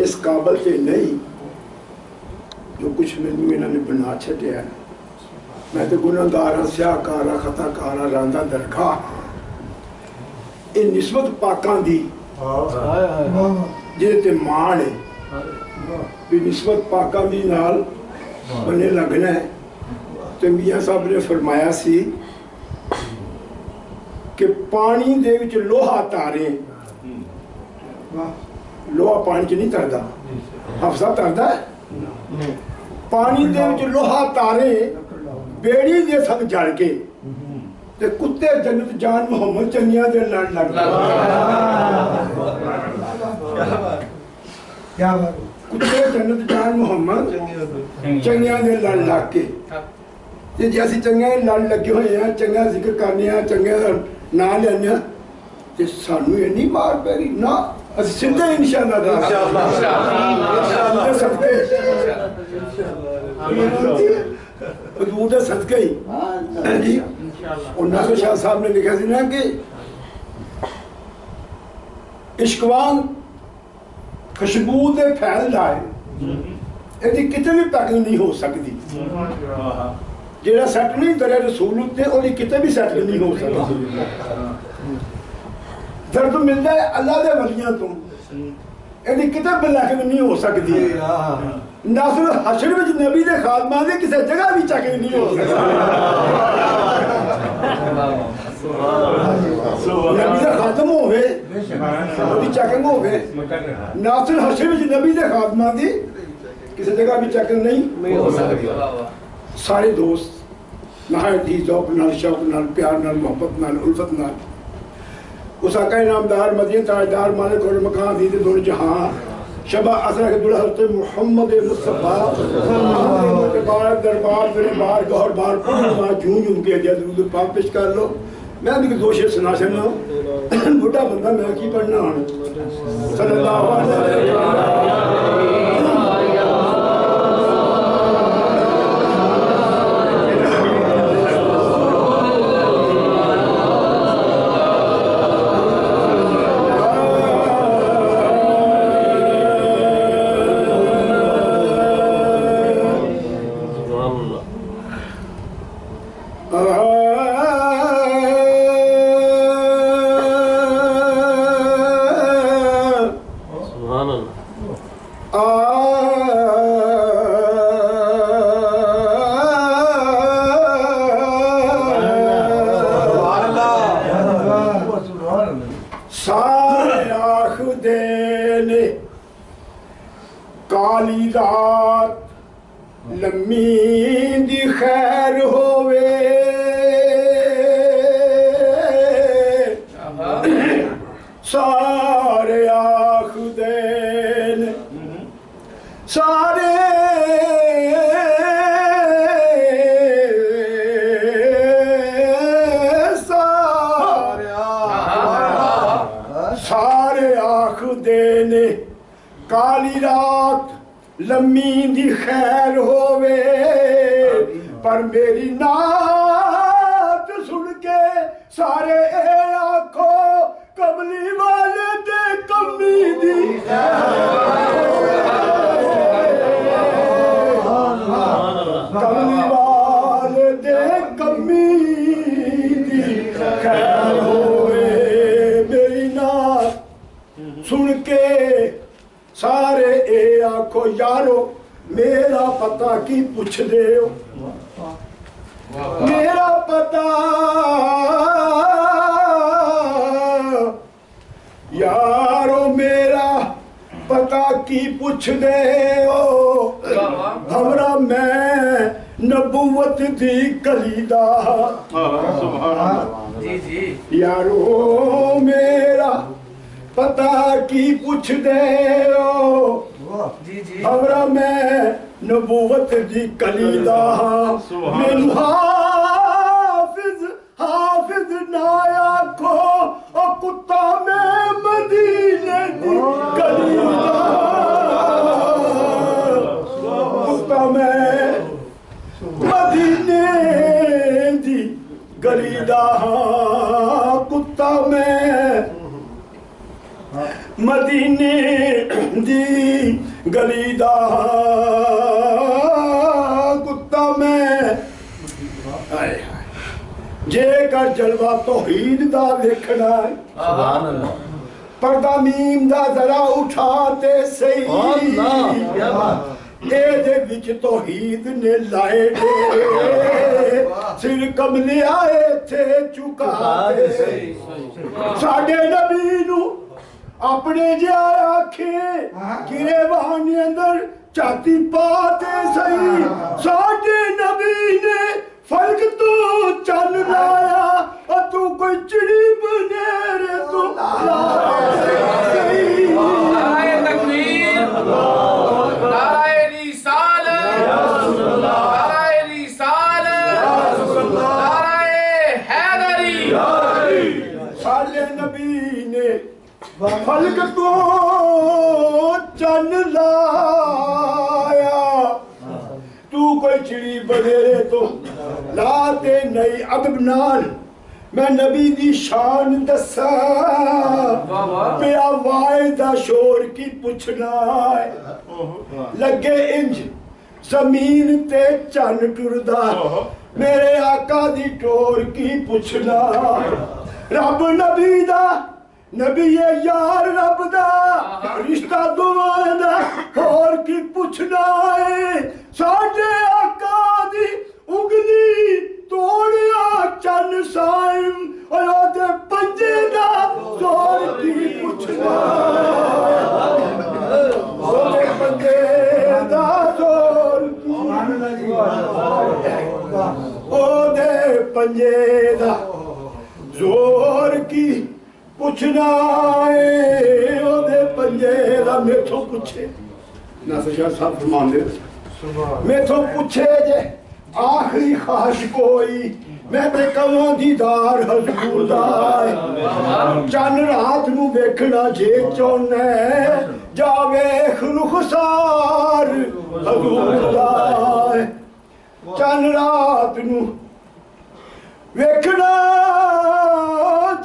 इस काबल से नहीं जो कुछ मैनू इन्होंने बना छड्या। मैं तो गुनाहगार स्याहकार खताकार रांदा दरगाह। ये निस्बत पाकां दी जिहदे मान है भी निस्बत पाकां दी नाल बने लगना है। तो मियाँ साहब ने फरमाया सी कि पानी दे विच लोहा तारे, लोहा पानी च नहीं तरदा, हफ्सा तरदा है। पानी दे विच लोहा तारे बेड़ी दे संग जड़ के ते कुत्ते जन्नत जान मोहम्मद चंगियां दे लड़ लग क्या बात। कुत्ते जन्नत जान मोहम्मद चंगियां दे लड़ लग के ते जैसे चंगियां लड़ लगे हुए हैं, चंगा जिक्र करने हैं, चंगा नाम लेने ते सानू इन्नी मार पै गई ना। ਅਸੀਂ ਸਿੱਧੇ ਇਨਸ਼ਾਅੱਲਾ ਦਾ ਸਦਕੇ ਹਜ਼ੂਰ ਦੇ ਸਦਕੇ ਹੀ ਜੀ। ਉਹ ਨਾਸਰ ਸ਼ਾਹ ਸਾਹਿਬ ਨੇ ਲਿਖਿਆ ਸੀ ਨਾ ਕਿ ਇਸ਼ਕਵਾਨ ਖੁਸ਼ਬੂ ਦੇ ਫੈਲ ਲਾਏ ਇਹਦੀ ਕਿਤੇ ਵੀ ਪੈਕਿੰਗ ਨਹੀਂ ਹੋ ਸਕਦੀ। ਜਿਹੜਾ ਸੈੱਟ ਨਹੀਂ ਦਰਿਆ ਰਸੂਲ ਉੱਤੇ ਉਹਦੀ ਕਿਤੇ ਵੀ ਸੈੱਟ ਨਹੀਂ ਹੋ ਸਕਦਾ। दर्द मिलता है अल्लाह के वलियां तो यदि किते बलैक नहीं हो सकती। नासर हशर विच नबी दे खादमां दे किसी जगह भी चेकिंग नहीं हो सकती। नबी दा खादम होवे ओदी चेकिंग होवे। नासर हशर विच नबी दे खादमां दी किसी जगह भी चेकिंग नहीं हो सकती। सारे दोस्त नहायत ही ज़ौक़ नाल शौक़ नाल प्यार नाल मोहब्बत नाल उल्फत नाल उस आका इनामदार मदीना ताजदार मालिक और मकान दी दोनों जहां शबा असरा के दुल्हा हज़रत मोहम्मद मुस्तफ़ा के बार दरबार मेरे बार गौर बार बार झूम झूम के दुरूद पाक पेश कर लो। मैं भी दो शेर सुना सकना। बुढ़ा बंदा मैं की पढ़ना हूं सल्लल्लाहु अलैहि काली रात लम्मी दी खैर होवे सारे आखदे ने सारे सारे आखदे ने काली रात लम्मी दी खैर होवे पर मेरी नात सुन के सारे आखो कमली वाले दे कमी दी कमली वाले दे कमी दी खैर होवे मेरी नात सुन के सारे ए आखो यारो मेरा पता की पुछ दे मेरा पता यारो मेरा पता की पुछ दे हमरा मैं नबूवत दी कलीदा यारो मेरा पता की पुछ दे हमरा मैं नबूवत दी कलीदा मैनू हाफिज हाफिज ना आखो ओ कुत्ता मैं मदीने दी कलीदा कुत्ता मैं मदीने दी गलीदा कुत्ता मैं मदीने दी गली दा कुत्ता मैं जेकर जलवा तौहीद दा देखना पर्दा मीम दा जरा उठाते सही एदे विच तौहीद ने लाए सिर कमले आए थे चुकाते साडे नबी नू अपने जिहा आखे गिरेबानी अंदर छाती पाते सही साडे नबी ने फलक तो चल लाया और तू कोई चिड़ी बनेरे तो नारे तकबीर नारे रिसालत नारे रिसालत नारे हैदरी साले नबी ने फलक तो चल लाया तू कोई चिड़ी बनेरे तो लाते नहीं अदब नाल मैं नबी दी शान दसा पिया वायदा शोर की पुछना लगे इंज जमीन ते चन टुरदा मेरे आका दी टोर की पुछना रब नबी दा नबी ये यार रब दा रिश्ता दुआं दा होर की पुछना है साडे आका दी उंगली तोड़िया चन साइम और ओदे पंजे दा जोर की पुछना ओदे पंजे दा जोर की ओदे पंजे दा जोर की पुछना है ओदे पंजे दा मेथों पुछे नासिर शाह साहब फरमांदे मेथों पुछे जे आखिरी ख्वाहिश कोई मैं ते कवां दीदार हजूर दा चन रात नू वेखना जे चाहुंदा जा वेख रुखसार हजूर दा चन रात नू वेखना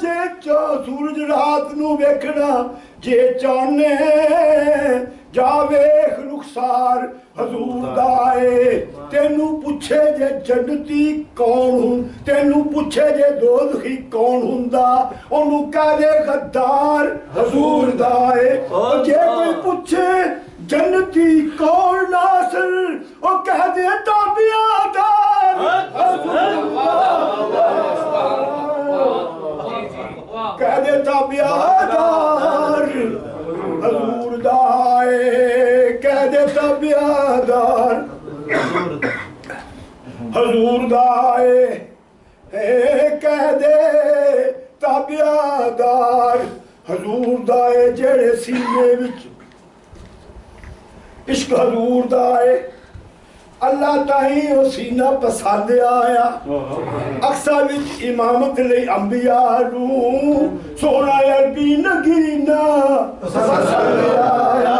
जे सूरज रात नू वेखना जे चाहने जा वेख रुखसार हजूर दा तेनू पुछे जे जन्नती कौन हूं तेनू पुछे जे दोज़खी कौन हुंदा ओनू कह दे गद्दार हजूर दा जे कोई पुछे जन्नती कौन नासिर ओ कह दे ताबियादार कह दे ताबियादार हजूर दा कह दे ताबियादार हजूर दा कह दे ताबियादार हजूर दा जेड़े सीने विच इश्क हजूर दा अल्लाह ताई ओ सीना पसंद आया अक्सा विच इमामत ले अंबिया नू सोना अरबी नगीना पसंद आया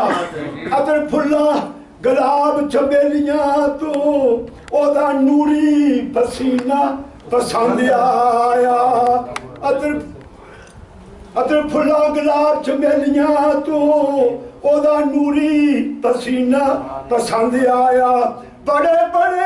अतर फुल्ला गुलाब चमेलियां तो ओदा नूरी पसीना पसंद आया अतर फुल्ला गुलाब चमेलियां तो ओदा नूरी पसीना पसंद आया बड़े बड़े